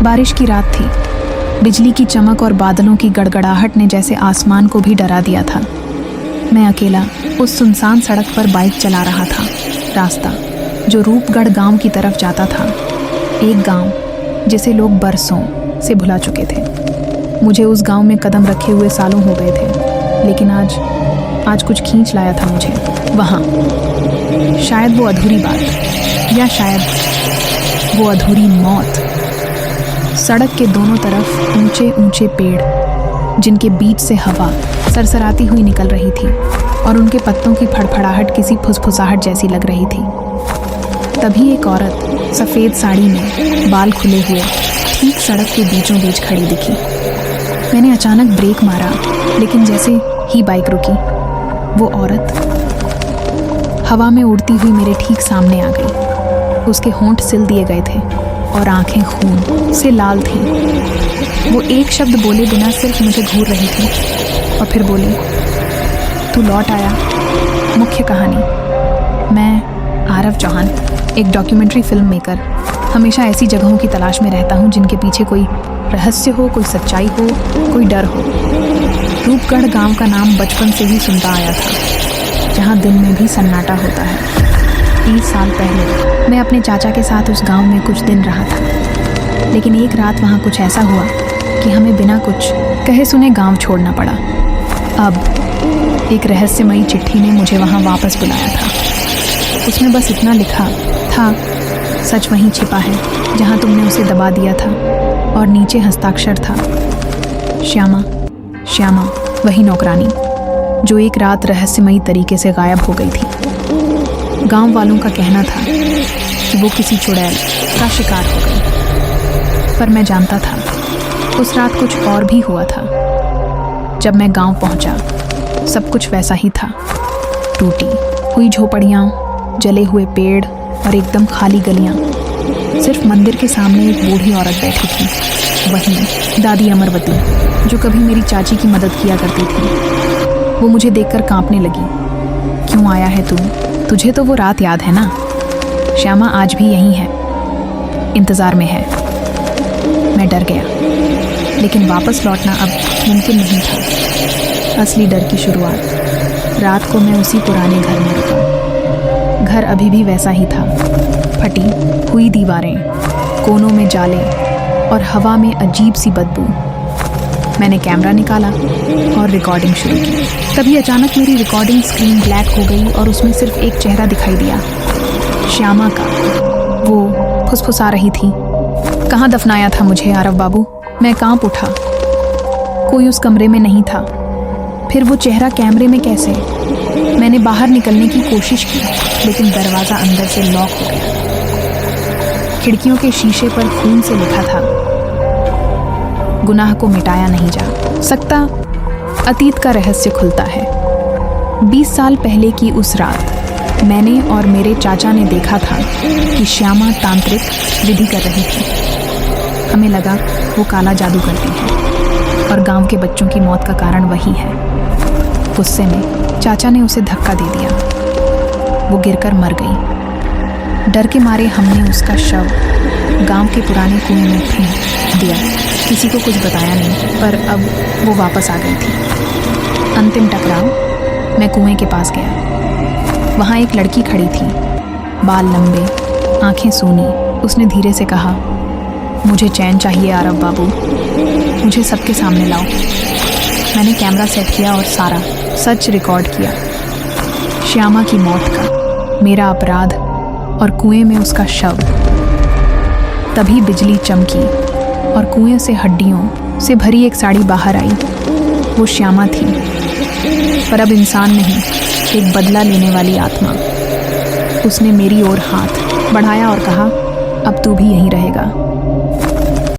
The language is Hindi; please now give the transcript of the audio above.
बारिश की रात थी। बिजली की चमक और बादलों की गड़गड़ाहट ने जैसे आसमान को भी डरा दिया था। मैं अकेला उस सुनसान सड़क पर बाइक चला रहा था। रास्ता जो रूपगढ़ गांव की तरफ जाता था, एक गांव जिसे लोग बरसों से भुला चुके थे। मुझे उस गांव में कदम रखे हुए सालों हो गए थे, लेकिन आज कुछ खींच लाया था मुझे वहाँ। शायद वो अधूरी बात, या शायद वो अधूरी मौत। सड़क के दोनों तरफ ऊंचे ऊंचे पेड़, जिनके बीच से हवा सरसराती हुई निकल रही थी और उनके पत्तों की फड़फड़ाहट किसी फुसफुसाहट जैसी लग रही थी। तभी एक औरत सफ़ेद साड़ी में, बाल खुले हुए, ठीक सड़क के बीचों बीच खड़ी दिखी। मैंने अचानक ब्रेक मारा, लेकिन जैसे ही बाइक रुकी, वो औरत हवा में उड़ती हुई मेरे ठीक सामने आ गई। उसके होंठ सिल दिए गए थे और आंखें खून से लाल थीं। वो एक शब्द बोले बिना सिर्फ मुझे घूर रही थी और फिर बोली, तू लौट आया। मुख्य कहानी। मैं आरव चौहान, एक डॉक्यूमेंट्री फिल्म मेकर, हमेशा ऐसी जगहों की तलाश में रहता हूँ जिनके पीछे कोई रहस्य हो, कोई सच्चाई हो, कोई डर हो। रूपगढ़ गांव का नाम बचपन से ही सुनता आया था, जहाँ दिन में भी सन्नाटा होता है। 30 साल पहले मैं अपने चाचा के साथ उस गांव में कुछ दिन रहा था, लेकिन एक रात वहाँ कुछ ऐसा हुआ कि हमें बिना कुछ कहे सुने गांव छोड़ना पड़ा। अब एक रहस्यमयी चिट्ठी ने मुझे वहाँ वापस बुलाया था। उसमें बस इतना लिखा था, सच वहीं छिपा है जहाँ तुमने उसे दबा दिया था, और नीचे हस्ताक्षर था, श्यामा, श्यामा, वही नौकरानी जो एक रात रहस्यमयी तरीके से गायब हो गई थी। गांव वालों का कहना था कि वो किसी चुड़ैल का शिकार हो गई, पर मैं जानता था उस रात कुछ और भी हुआ था। जब मैं गांव पहुंचा, सब कुछ वैसा ही था। टूटी हुई झोपड़ियाँ, जले हुए पेड़ और एकदम खाली गलियाँ। सिर्फ मंदिर के सामने एक बूढ़ी औरत बैठी थी, वही दादी अमरवती, जो कभी मेरी चाची की मदद किया करती थी। वो मुझे देखकर कांपने लगी। क्यों आया है तू? तुझे तो वो रात याद है ना? श्यामा आज भी यहीं है, इंतज़ार में है। मैं डर गया, लेकिन वापस लौटना अब मुमकिन नहीं था। असली डर की शुरुआत रात को मैं उसी पुराने घर में रुका। घर अभी भी वैसा ही था, फटी हुई दीवारें, कोनों में जाले और हवा में अजीब सी बदबू। मैंने कैमरा निकाला और रिकॉर्डिंग शुरू की। तभी अचानक मेरी रिकॉर्डिंग स्क्रीन ब्लैक हो गई और उसमें सिर्फ एक चेहरा दिखाई दिया, श्यामा का। वो फुसफुसा रही थी, कहाँ दफनाया था मुझे आरव बाबू? मैं कांप उठा। कोई उस कमरे में नहीं था। फिर वो चेहरा कैमरे में कैसे? मैंने बाहर निकलने की कोशिश की, लेकिन दरवाज़ा अंदर से लॉक हो गया। खिड़कियों के शीशे पर खून से लिखा था, गुनाह को मिटाया नहीं जा सकता, अतीत का रहस्य खुलता है। 20 साल पहले की उस रात मैंने और मेरे चाचा ने देखा था कि श्यामा तांत्रिक विधि कर रही थी। हमें लगा वो काला जादू करती है और गांव के बच्चों की मौत का कारण वही है। गुस्से में चाचा ने उसे धक्का दे दिया। वो गिरकर मर गई। डर के मारे हमने उसका शव गांव के पुराने कुएं में फेंक दिया। किसी को कुछ बताया नहीं, पर अब वो वापस आ गई थी। अंतिम टकराव। मैं कुएं के पास गया। वहाँ एक लड़की खड़ी थी, बाल लंबे, आंखें सूनी। उसने धीरे से कहा, मुझे चैन चाहिए आरव बाबू, मुझे सबके सामने लाओ। मैंने कैमरा सेट किया और सारा सच रिकॉर्ड किया। श्यामा की मौत का, मेरा अपराध और कुएं में उसका शव। तभी बिजली चमकी और कुएं से हड्डियों से भरी एक साड़ी बाहर आई। वो श्यामा थी, पर अब इंसान नहीं, एक बदला लेने वाली आत्मा। उसने मेरी ओर हाथ बढ़ाया और कहा, अब तू भी यहीं रहेगा।